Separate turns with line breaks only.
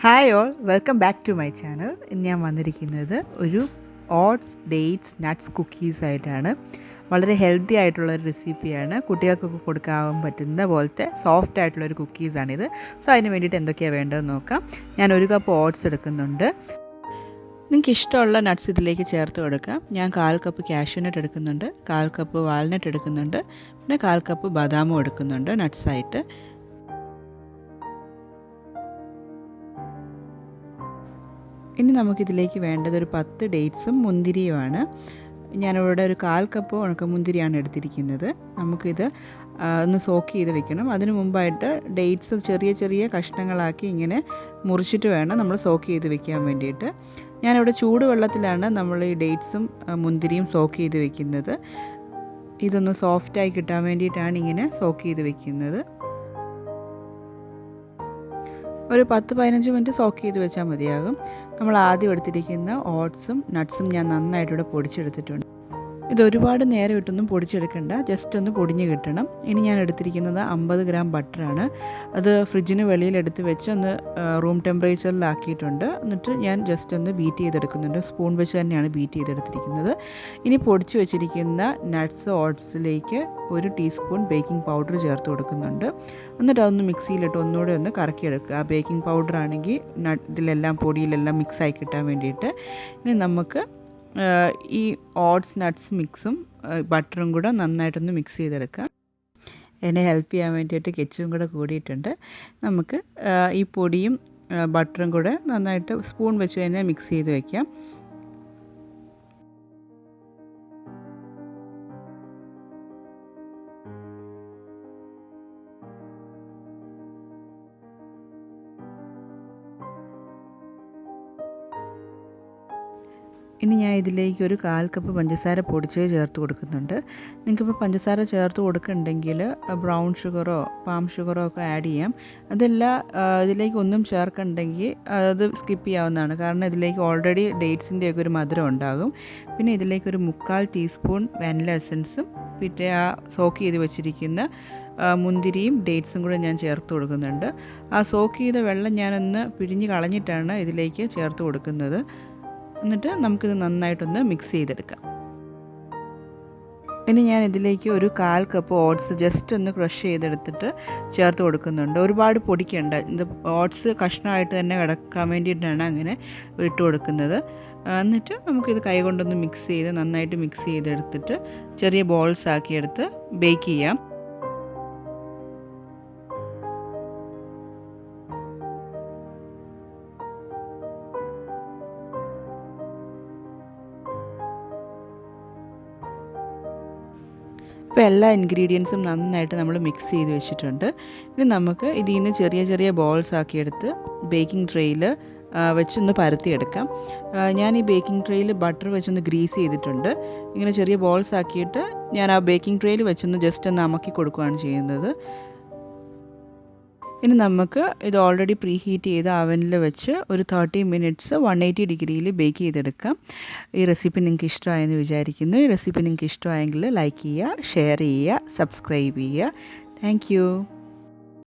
Hi all, welcome back to my channel. ഇന്ന് ഞാൻ വന്നിരിക്കുന്നത് ഒരു ഓട്സ്, ഡേറ്റ്സ്, നട്ട്സ് കുക്കീസ് ആയിട്ടാണ്. വളരെ ഹെൽത്തി ആയിട്ടുള്ളൊരു റെസിപ്പിയാണ്. കുട്ടികൾക്കൊക്കെ കൊടുക്കാൻ പറ്റുന്ന പോലത്തെ സോഫ്റ്റ് ആയിട്ടുള്ളൊരു കുക്കീസാണിത്. സോ അതിന് വേണ്ടിയിട്ട് എന്തൊക്കെയാണ് വേണ്ടതെന്ന് നോക്കാം. ഞാൻ 1 കപ്പ് ഓട്സ് എടുക്കുന്നുണ്ട്. നിങ്ങൾക്ക് ഇഷ്ടമുള്ള നട്ട്സ് ഇതിലേക്ക് ചേർത്ത് കൊടുക്കാം. ഞാൻ 1/4 കപ്പ് കാഷ്യൂനട്ട് എടുക്കുന്നുണ്ട്, 1/4 കപ്പ് വാൽനട്ട് എടുക്കുന്നുണ്ട്, പിന്നെ 1/4 കപ്പ് ബദാമും എടുക്കുന്നുണ്ട് നട്ട്സായിട്ട്. ഇനി നമുക്കിതിലേക്ക് വേണ്ടത് ഒരു 10 ഡേറ്റ്സും മുന്തിരിയുമാണ്. ഞാനിവിടെ ഒരു 1/4 കപ്പ് ഉണക്കമുന്തിരിയാണ് എടുത്തിരിക്കുന്നത്. നമുക്കിത് ഒന്ന് സോക്ക് ചെയ്ത് വെക്കണം. അതിന് മുമ്പായിട്ട് ഡേറ്റ്സ് ചെറിയ ചെറിയ കഷ്ണങ്ങളാക്കി ഇങ്ങനെ മുറിച്ചിട്ട് വേണം നമ്മൾ സോക്ക് ചെയ്ത് വെക്കാൻ വേണ്ടിയിട്ട്. ഞാനിവിടെ ചൂടുവെള്ളത്തിലാണ് നമ്മൾ ഈ ഡേറ്റ്സും മുന്തിരിയും സോക്ക് ചെയ്ത് വെക്കുന്നത്. ഇതൊന്ന് സോഫ്റ്റായി കിട്ടാൻ വേണ്ടിയിട്ടാണ് ഇങ്ങനെ സോക്ക് ചെയ്ത് വെക്കുന്നത്. ഒരു 10-15 മിനിറ്റ് സോക്ക് ചെയ്ത് വെച്ചാൽ മതിയാകും. നമ്മൾ ആദ്യം എടുത്തിരിക്കുന്ന ഓട്സും നട്ട്സും ഞാൻ നന്നായിട്ട് ഇവിടെ പൊടിച്ചെടുത്തിട്ടുണ്ട്. ഇത് ഒരുപാട് നേരം ഇട്ടൊന്നും പൊടിച്ചെടുക്കണ്ട, ജസ്റ്റ് ഒന്ന് പൊടിഞ്ഞ് കിട്ടണം. ഇനി ഞാൻ എടുത്തിരിക്കുന്നത് 50 ഗ്രാം ബട്ടറാണ്. അത് ഫ്രിഡ്ജിന് വെളിയിലെടുത്ത് വെച്ച് ഒന്ന് റൂം ടെമ്പറേച്ചറിലാക്കിയിട്ടുണ്ട്. എന്നിട്ട് ഞാൻ ജസ്റ്റ് ഒന്ന് ബീറ്റ് ചെയ്തെടുക്കുന്നുണ്ട്. സ്പൂൺ വെച്ച് തന്നെയാണ് ബീറ്റ് ചെയ്തെടുത്തിരിക്കുന്നത്. ഇനി പൊടിച്ച് വെച്ചിരിക്കുന്ന നട്ട്സ് ഓട്സിലേക്ക് 1 ടീസ്പൂൺ ബേക്കിംഗ് പൗഡർ ചേർത്ത് കൊടുക്കുന്നുണ്ട്. എന്നിട്ട് അതൊന്ന് മിക്സിയിലിട്ട് ഒന്നുകൂടെ ഒന്ന് കറക്കിയെടുക്കുക. ആ ബേക്കിംഗ് പൗഡർ ആണെങ്കിൽ ഇതിലെല്ലാം പൊടിയിലെല്ലാം മിക്സായി കിട്ടാൻ വേണ്ടിയിട്ട്. ഇനി നമുക്ക് ഈ ഓട്സ് നട്ട്സ് മിക്സും ബട്ടറും കൂടെ നന്നായിട്ടൊന്ന് മിക്സ് ചെയ്തെടുക്കാം. എന്നെ ഹെൽപ്പ് ചെയ്യാൻ വേണ്ടിയിട്ട് കെച്ചും കൂടെ കൂടിയിട്ടുണ്ട്. നമുക്ക് ഈ പൊടിയും ബട്ടറും കൂടെ നന്നായിട്ട് സ്പൂൺ വെച്ച് തന്നെ മിക്സ് ചെയ്ത് വയ്ക്കാം. ഇനി ഞാൻ ഇതിലേക്ക് ഒരു 1/4 കപ്പ് പഞ്ചസാര പൊടിച്ചത് ചേർത്ത് കൊടുക്കുന്നുണ്ട്. നിങ്ങൾക്കിപ്പോൾ പഞ്ചസാര ചേർത്ത് കൊടുക്കുന്നുണ്ടെങ്കിൽ ബ്രൗൺ ഷുഗറോ പാം ഷുഗറോ ഒക്കെ ആഡ് ചെയ്യാം. അതല്ല ഇതിലേക്ക് ഒന്നും ചേർക്കണ്ടെങ്കിൽ അത് സ്കിപ്പ് ചെയ്യാവുന്നതാണ്. കാരണം ഇതിലേക്ക് ഓൾറെഡി ഡേറ്റ്സിൻ്റെയൊക്കെ ഒരു മധുരം ഉണ്ടാകും. പിന്നെ ഇതിലേക്ക് ഒരു 1/4 ടീസ്പൂൺ വാനില എസൻസും പിന്നെ ആ സോക്ക് ചെയ്ത് വെച്ചിരിക്കുന്ന മുന്തിരിയും ഡേറ്റ്സും കൂടെ ഞാൻ ചേർത്ത് കൊടുക്കുന്നുണ്ട്. ആ സോക്ക് ചെയ്ത വെള്ളം ഞാനൊന്ന് പിഴിഞ്ഞ് കളഞ്ഞിട്ടാണ് ഇതിലേക്ക് ചേർത്ത് കൊടുക്കുന്നത്. എന്നിട്ട് നമുക്കിത് നന്നായിട്ടൊന്ന് മിക്സ് ചെയ്തെടുക്കാം. ഇനി ഞാൻ ഇതിലേക്ക് ഒരു 1/4 കപ്പ് ഓട്സ് ജസ്റ്റ് ഒന്ന് ക്രഷ് ചെയ്തെടുത്തിട്ട് ചേർത്ത് കൊടുക്കുന്നുണ്ട്. ഒരുപാട് പൊടിക്കണ്ട, ഇത് ഓട്സ് കഷ്ണമായിട്ട് തന്നെ കിടക്കാൻ വേണ്ടിയിട്ടാണ് അങ്ങനെ ഇട്ട് കൊടുക്കുന്നത്. എന്നിട്ട് നമുക്കിത് കൈ കൊണ്ടൊന്ന് മിക്സ് ചെയ്ത് നന്നായിട്ട് മിക്സ് ചെയ്തെടുത്തിട്ട് ചെറിയ ബോൾസ് ആക്കിയെടുത്ത് ബേക്ക് ചെയ്യാം. ഇപ്പോൾ എല്ലാ ഇൻഗ്രീഡിയൻസും നന്നായിട്ട് നമ്മൾ മിക്സ് ചെയ്ത് വെച്ചിട്ടുണ്ട്. ഇനി നമുക്ക് ഇതിൽ നിന്ന് ചെറിയ ചെറിയ ബോൾസ് ആക്കിയെടുത്ത് ബേക്കിംഗ് ട്രേയിൽ വെച്ചൊന്ന് പരത്തിയെടുക്കാം. ഞാൻ ഈ ബേക്കിംഗ് ട്രേയിൽ ബട്ടർ വെച്ചൊന്ന് ഗ്രീസ് ചെയ്തിട്ടുണ്ട്. ഇങ്ങനെ ചെറിയ ബോൾസ് ആക്കിയിട്ട് ഞാൻ ആ ബേക്കിംഗ് ട്രേയിൽ വെച്ചൊന്ന് ജസ്റ്റ് ഒന്ന് അമക്കി കൊടുക്കുകയാണ് ചെയ്യുന്നത്. ഇനി നമുക്ക് ഇത് ഓൾറെഡി പ്രീ ഹീറ്റ് ചെയ്ത അവനിൽ വെച്ച് ഒരു 30 മിനിറ്റ്സ് 180 ഡിഗ്രിയിൽ ബേക്ക് ചെയ്തെടുക്കാം. ഈ റെസിപ്പി നിങ്ങൾക്ക് ഇഷ്ടമായെന്ന് വിചാരിക്കുന്നു. ഈ റെസിപ്പി നിങ്ങൾക്ക് ഇഷ്ടമായെങ്കിൽ ലൈക്ക് ചെയ്യുക, ഷെയർ ചെയ്യുക, സബ്സ്ക്രൈബ് ചെയ്യുക. താങ്ക്